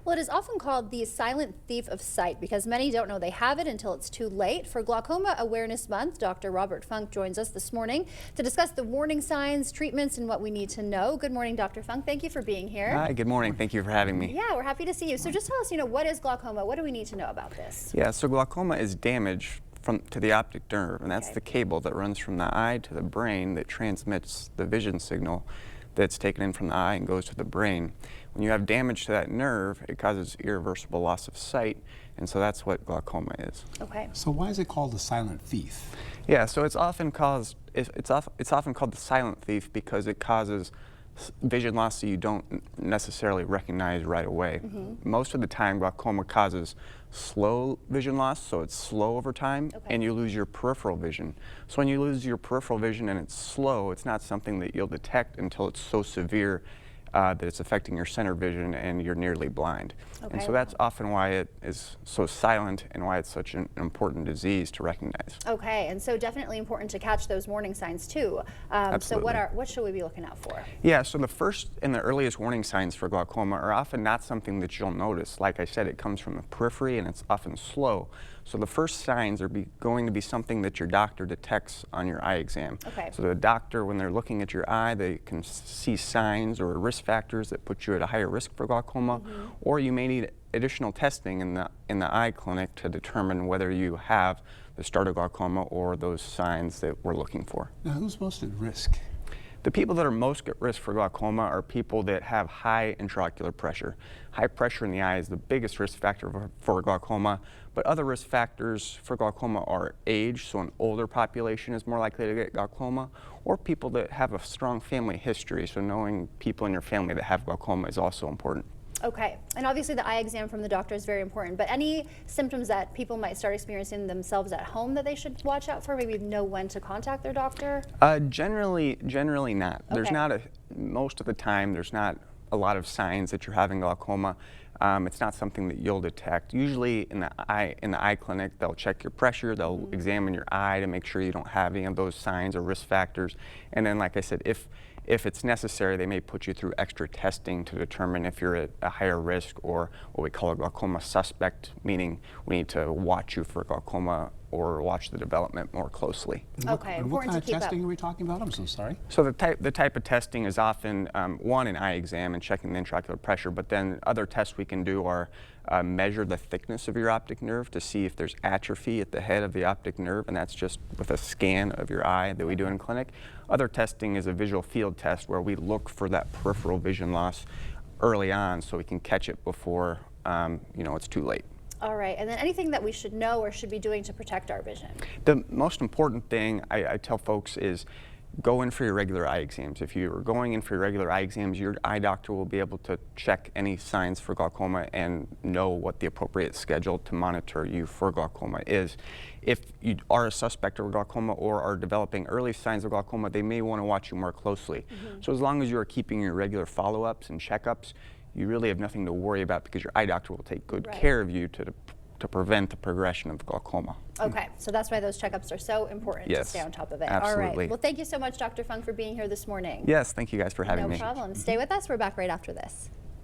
Well, it is often called the silent thief of sight because many don't know they have it until it's too late. For Glaucoma Awareness Month, Dr. Robert Funk joins us this morning to discuss the warning signs, treatments, and what we need to know. Good morning, Dr. Funk. Thank you for being here. Hi, good morning. Thank you for having me. Yeah, we're happy to see you. So just tell us, what is glaucoma? What do we need to know about this? Yeah, so glaucoma is damage to the optic nerve, and that's the cable that runs from the eye to the brain that transmits the vision signal that's taken in from the eye and goes to the brain. When you have damage to that nerve, it causes irreversible loss of sight, and so that's what glaucoma is. Okay. So why is it called the silent thief? Yeah, so it's often called the silent thief because it causes vision loss that you don't necessarily recognize right away. Most of the time, glaucoma causes slow vision loss, so it's slow over time, and you lose your peripheral vision. So when you lose your peripheral vision and it's slow, it's not something that you'll detect until it's so severe that it's affecting your center vision and you're nearly blind. And so that's often why it is so silent and why it's such an important disease to recognize. Okay, and so definitely important to catch those warning signs too. So what should we be looking out for? Yeah, so the first and the earliest warning signs for glaucoma are often not something that you'll notice. Like I said, it comes from the periphery and it's often slow. So the first signs are going to be something that your doctor detects on your eye exam. Okay. So the doctor, when they're looking at your eye, they can see signs or risk factors that put you at a higher risk for glaucoma, or you may need additional testing in the eye clinic to determine whether you have the start of glaucoma or those signs that we're looking for. Now, who's most at risk? The people that are most at risk for glaucoma are people that have high intraocular pressure. High pressure in the eye is the biggest risk factor for glaucoma, but other risk factors for glaucoma are age, so an older population is more likely to get glaucoma, or people that have a strong family history, so knowing people in your family that have glaucoma is also important. Okay, and obviously the eye exam from the doctor is very important, but any symptoms that people might start experiencing themselves at home that they should watch out for, maybe know when to contact their doctor? Generally not. There's not most of the time, there's not a lot of signs that you're having glaucoma. It's not something that you'll detect. Usually in the eye clinic, they'll check your pressure, they'll examine your eye to make sure you don't have any of those signs or risk factors. And then, like I said, if it's necessary, they may put you through extra testing to determine if you're at a higher risk, or what we call a glaucoma suspect, meaning we need to watch you for glaucoma or watch the development more closely. Okay, and what kind of testing are we talking about? I'm so sorry. So the type of testing is often, one, an eye exam and checking the intraocular pressure, but then other tests we can do are measure the thickness of your optic nerve to see if there's atrophy at the head of the optic nerve, and that's just with a scan of your eye that we do in clinic. Other testing is a visual field test where we look for that peripheral vision loss early on so we can catch it before it's too late. All right, and then anything that we should know or should be doing to protect our vision? The most important thing I tell folks is go in for your regular eye exams. If you're going in for your regular eye exams, your eye doctor will be able to check any signs for glaucoma and know what the appropriate schedule to monitor you for glaucoma is. If you are a suspect of glaucoma or are developing early signs of glaucoma, they may want to watch you more closely. So as long as you are keeping your regular follow-ups and checkups, you really have nothing to worry about because your eye doctor will take good care of you to prevent the progression of glaucoma. Okay, so that's why those checkups are so important to stay on top of it. Absolutely. All right, well, thank you so much, Dr. Funk, for being here this morning. Yes, thank you guys for having me. No problem. Stay with us. We're back right after this.